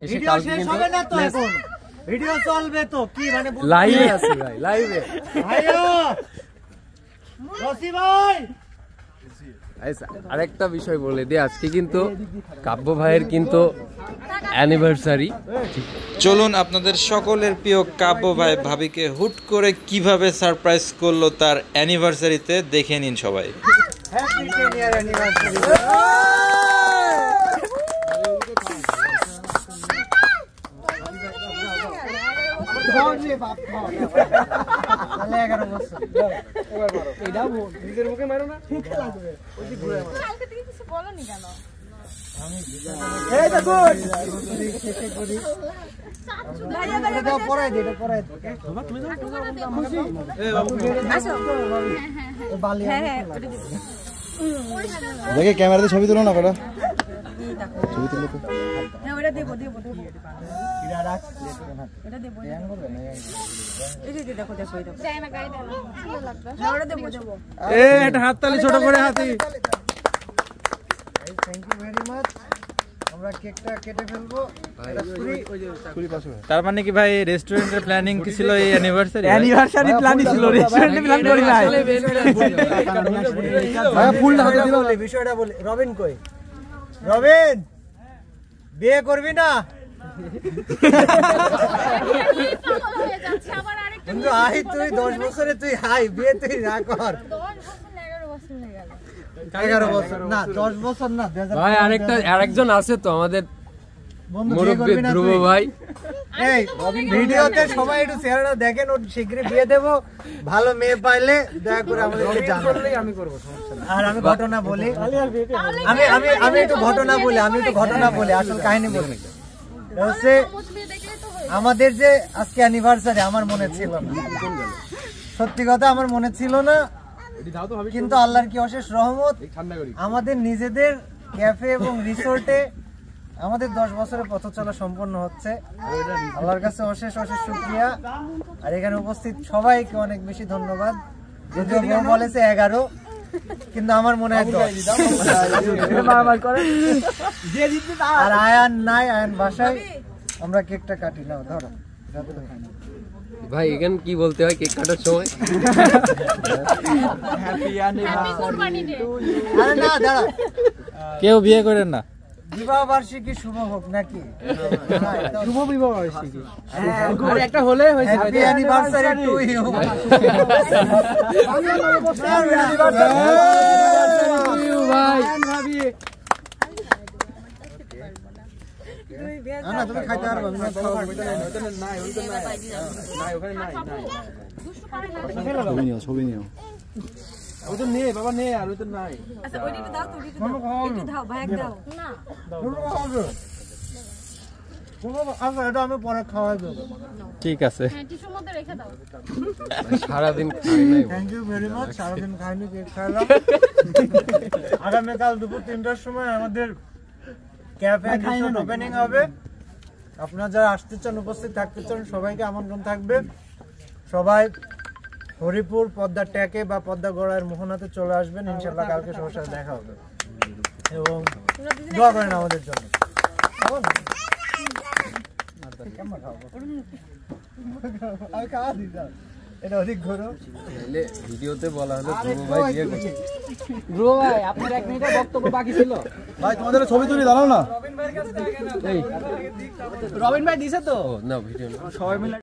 Video শেষ হবে না তো এখন, ভিডিও চলবে তো, কি মানে লাইভে আছি ভাই, লাইভে। ভাইও রসি ভাই, আরেকটা বিষয় বলে দিই, আজকে কিন্তু কাব্য ভাইয়ের কিন্তু অ্যানিভার্সারি। চলুন আপনাদের সকলের প্রিয় কাব্য ভাই ভাবিকে হুট করে কিভাবে সারপ্রাইজ করলো তার অ্যানিভার্সারিতে দেখে নিন সবাই। হ্যাপি 10 ইয়ার অ্যানিভার্সারি। নিজের মুখে মারো না, বলনি কেন? দেখে ক্যামেরাতে ছবি তুলো না, কটা ছবি তুলো তো। হাততালি ছোট করে হাতি। Thank you very much. আমরা কেকটা কেটে ফেলবো। তার মানে কি ভাই রেস্টুরেন্টের প্ল্যানিং কি ছিল এই অ্যানিভার্সারি? অ্যানিভার্সারি প্ল্যানিং ছিল, রেস্টুরেন্টে প্ল্যান করি নাই। ভাই ফুলটা হাতে দিবা, বিষয়টা বলি। রবিন কই? রবিন বিয়ে করবি না? কিন্তু আই তুই 10 বছরে তুই হাই বিয়ে তুই না কর। 11 বছর না, 10 বছর না। ভাই আরেকজন আছে তো আমাদের মুরব্বি ধ্রুব ভাই। এই ভিডিওতে সবাই একটু চেহারাটা দেখেন, ওর শীঘ্রই বিয়ে দেব। ভালো মেয়ে পাইলে দয়া করে আমাদেরকে জানাবেন, আমি করব, সমস্যা নেই। আর আমি ঘটনা বলি, আমি একটু ঘটনা বলি, আসল কাহিনী বলি। হচ্ছে আমাদের যে আজকে অ্যানিভার্সারি, আমার মনে ছিল না, সত্যি কথা আমার মনে ছিল না, কিন্তু আল্লাহর কি অশেষ রহমত, আমাদের নিজেদের ক্যাফে এবং রিসোর্টে আমাদের 10 বছরের পথ চলা সম্পন্ন হচ্ছে। আল্লাহর কাছে অশেষ অশেষ শুকরিয়া। আর এখানে উপস্থিত সবাইকে অনেক বেশি ধন্যবাদ। যদিও বউ বলেছে 11, কিন্তু আমার মনে হয় 10। আর আয়ান নাই, আয়ান বাসায়। আমরা কেকটা কাটি না, ধরো ভাই এখানে কি বলতে হয় কেক কাটার সময়? আরে না, দাঁড়া, কেউ বিয়ে করেন না। বিবাহ বার্ষিকী শুভ হোক নাকি? শুভ বিবাহ বার্ষিকী আর একটা হলে হয়েছে। Happy anniversary to you. ভাই না তুমি খাইতে পারবে না, ছবি নিও। ওই তো নেই বাবা, নেই আর ওই তো নাই। আচ্ছা ওইটা দাও তো, ওইটা দাও, একটু দাও ভাই, দাও না। এটা আমি পরে খাওয়াই দেবো। ঠিক আছে, টিস্যুর মধ্যে রেখে দাও। সারাদিন খাই নাই। Thank you very much. সারাদিন খাইনি, কেক খাইলাম। আগামীকাল দুপুর 3টার সময় আমাদের ক্যাফে রিসোর্ট ওপেনিং হবে। আপনারা যারা আসতে চান, উপস্থিত থাকতে চান, সবাইকে আমন্ত্রণ থাকবে। সবাই হরিপুর পদ্মা ট্যাকে বা পদ্মা গড়ার মোহনাতে চলে আসবেন, ইনশাআল্লাহ কালকে সবার সাথে দেখা হবে। এবং দোয়া করেন আমাদের জন্য। এটা অধিক ঘোরো। ভিডিওতে বলা হলো ধ্রুব ভাই বিয়ে করছে। ধ্রুব ভাই আপনার 1 মিনিটের বক্তব্য বাকি ছিল। ভাই তোমাদের ছবি তুলি, দাঁড়াও না। রবিন ভাই দিছে তো না ভিডিও সবাই মিলে।